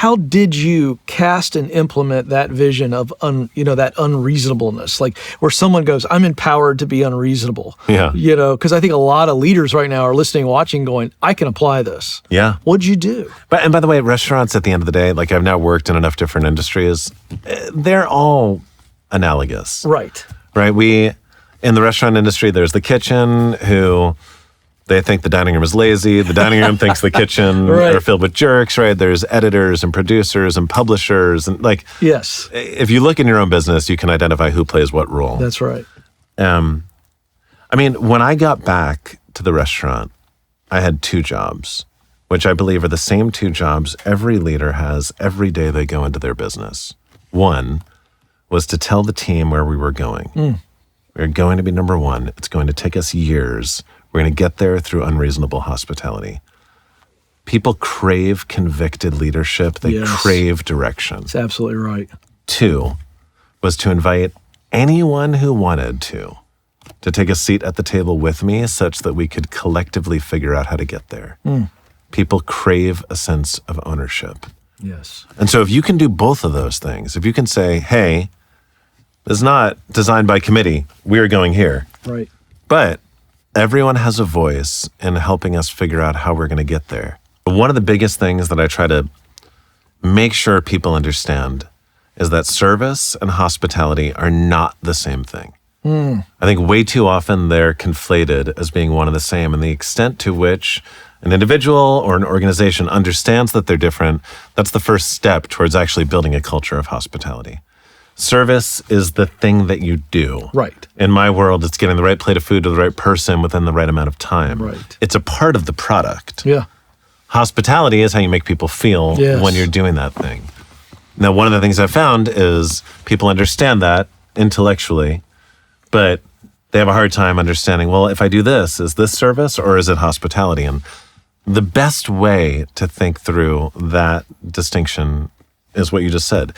how did you cast and implement that vision of that unreasonableness, like where someone goes, I'm empowered to be unreasonable? Yeah. Because I think a lot of leaders right now are listening, watching, going, I can apply this. Yeah. What'd you do? And by the way, restaurants at the end of the day, like I've now worked in enough different industries, they're all analogous. Right. Right? In the restaurant industry, there's the kitchen who they think the dining room is lazy. The dining room thinks the kitchen Right. are filled with jerks, right? There's editors and producers and publishers. And like, Yes. if you look in your own business, you can identify who plays what role. That's right. I mean, when I got back to the restaurant, I had 2 jobs, which I believe are the same 2 jobs every leader has every day they go into their business. One was to tell the team where we were going. We're going to be number 1. It's going to take us years. We're going to get there through unreasonable hospitality. People crave convicted leadership. They Yes. crave direction. That's absolutely right. 2 was to invite anyone who wanted to take a seat at the table with me such that we could collectively figure out how to get there. People crave a sense of ownership. Yes. And so if you can do both of those things, if you can say, hey, this is not designed by committee, we're going here. Right. But everyone has a voice in helping us figure out how we're going to get there. One of the biggest things that I try to make sure people understand is that service and hospitality are not the same thing. I think way too often they're conflated as being one and the same, and the extent to which an individual or an organization understands that they're different, that's the first step towards actually building a culture of hospitality. Service is the thing that you do. Right. In my world, it's getting the right plate of food to the right person within the right amount of time. Right. It's a part of the product. Yeah. Hospitality is how you make people feel Yes. when you're doing that thing. Now, one of the things I've found is people understand that intellectually, but they have a hard time understanding, well, if I do this, is this service or is it hospitality? And the best way to think through that distinction is what you just said.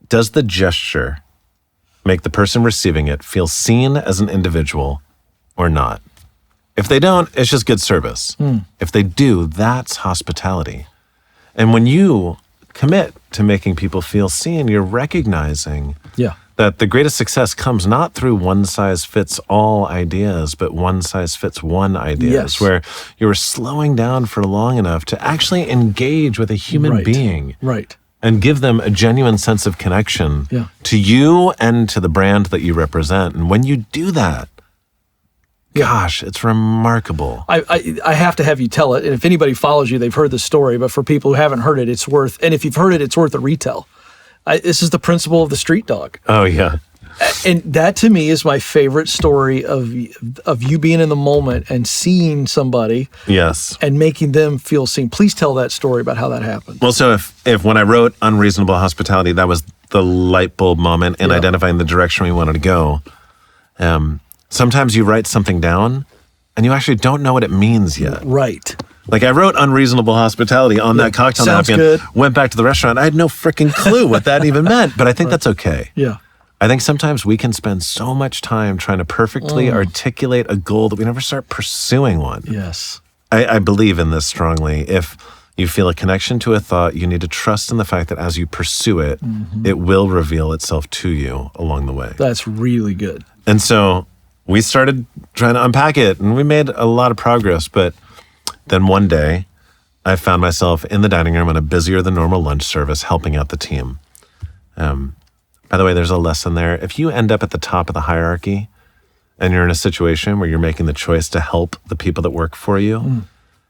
Does the gesture make the person receiving it feel seen as an individual or not? If they don't, it's just good service. If they do, that's hospitality. And when you commit to making people feel seen, you're recognizing Yeah. that the greatest success comes not through one-size-fits-all ideas, but one-size-fits-one ideas, Yes. where you're slowing down for long enough to actually engage with a human Right. being Right. and give them a genuine sense of connection Yeah. to you and to the brand that you represent. And when you do that, gosh, it's remarkable. I have to have you tell it. And if anybody follows you, they've heard the story. But for people who haven't heard it, it's worth, and if you've heard it, it's worth a retell. This is the principle of the street dog. Oh, yeah. And that to me is my favorite story of you being in the moment and seeing somebody Yes. and making them feel seen. Please tell that story about how that happened. Well, so if when I wrote Unreasonable Hospitality, that was the light bulb moment in Yeah. identifying the direction we wanted to go. Sometimes you write something down and you actually don't know what it means yet. Right. Like I wrote Unreasonable Hospitality on that cocktail Sounds napkin, good. went back to the restaurant. I had no freaking clue what that even meant, but I think that's okay. Yeah. I think sometimes we can spend so much time trying to perfectly articulate a goal that we never start pursuing one. Yes. I believe in this strongly. If you feel a connection to a thought, you need to trust in the fact that as you pursue it, it will reveal itself to you along the way. That's really good. And so we started trying to unpack it, and we made a lot of progress. But then one day, I found myself in the dining room on a busier than normal lunch service helping out the team. By the way, there's a lesson there. If you end up at the top of the hierarchy and you're in a situation where you're making the choice to help the people that work for you,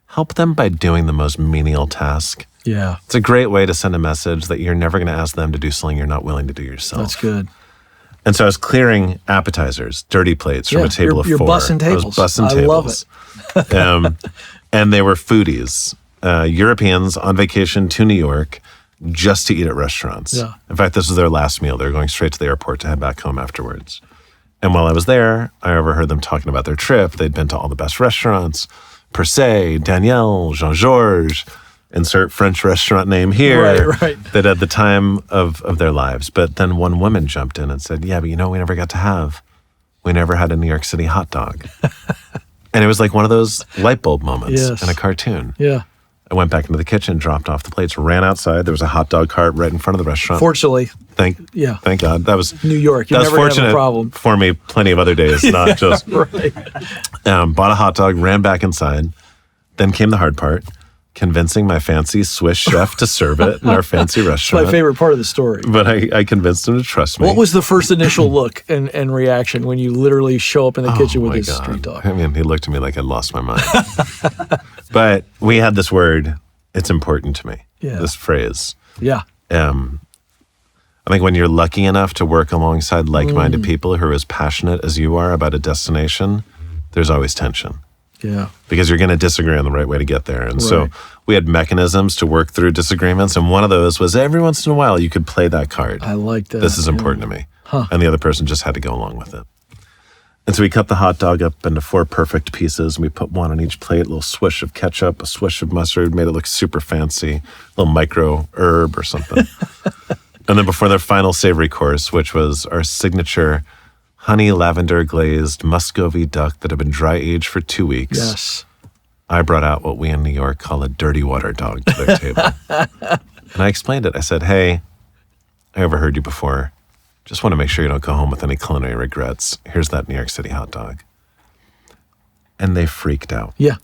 help them by doing the most menial task. Yeah. It's a great way to send a message that you're never going to ask them to do something you're not willing to do yourself. That's good. And so I was clearing appetizers, dirty plates from a table of you're 4. bussing tables. I was bussing I love tables. And they were foodies, Europeans on vacation to New York just to eat at restaurants. Yeah. In fact, this was their last meal. They were going straight to the airport to head back home afterwards. And while I was there, I overheard them talking about their trip. They'd been to all the best restaurants, Per Se, Daniel, Jean-Georges, insert French restaurant name here, Right. that had the time of their lives. But then one woman jumped in and said, yeah, but you know what we never got to have? We never had a New York City hot dog. And it was like one of those light bulb moments Yes. in a cartoon. Yeah. I went back into the kitchen, dropped off the plates, ran outside. There was a hot dog cart right in front of the restaurant. Fortunately, Thank God. That was New York. You're that was never gonna have a fortunate problem. for me. Plenty of other days, not just. Right. Bought a hot dog, ran back inside. Then came the hard part, convincing my fancy Swiss chef to serve it in our fancy restaurant. My favorite part of the story. But I convinced him to trust me. What was the first initial look and reaction when you literally show up in the kitchen with this street dog? I mean, he looked at me like I'd lost my mind. But we had this word, it's important to me, this phrase. Yeah. I think when you're lucky enough to work alongside like-minded people who are as passionate as you are about a destination, there's always tension. Yeah. Because you're going to disagree on the right way to get there. And so we had mechanisms to work through disagreements. And one of those was every once in a while you could play that card. I like that. This is important to me. Huh. And the other person just had to go along with it. And so we cut the hot dog up into 4 perfect pieces. And we put one on each plate, a little swish of ketchup, a swish of mustard, made it look super fancy, a little micro herb or something. And then before their final savory course, which was our signature honey lavender glazed Muscovy duck that had been dry aged for 2 weeks. Yes. I brought out what we in New York call a dirty water dog to their table. And I explained it. I said, hey, I overheard you before. Just want to make sure you don't go home with any culinary regrets. Here's that New York City hot dog. And they freaked out. Yeah.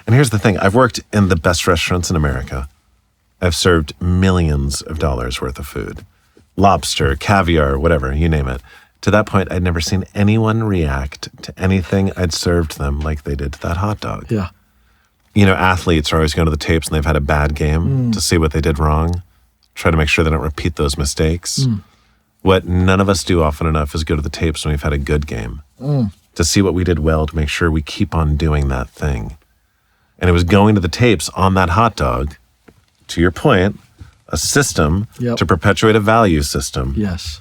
And here's the thing. I've worked in the best restaurants in America. I've served millions of dollars worth of food. Lobster, caviar, whatever, you name it. To that point, I'd never seen anyone react to anything I'd served them like they did to that hot dog. Yeah. You know, athletes are always going to the tapes and they've had a bad game to see what they did wrong, try to make sure they don't repeat those mistakes. What none of us do often enough is go to the tapes when we've had a good game to see what we did well, to make sure we keep on doing that thing. And it was going to the tapes on that hot dog, to your point, a system to perpetuate a value system. Yes.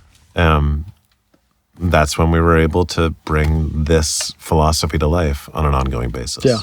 That's when we were able to bring this philosophy to life on an ongoing basis. Yeah.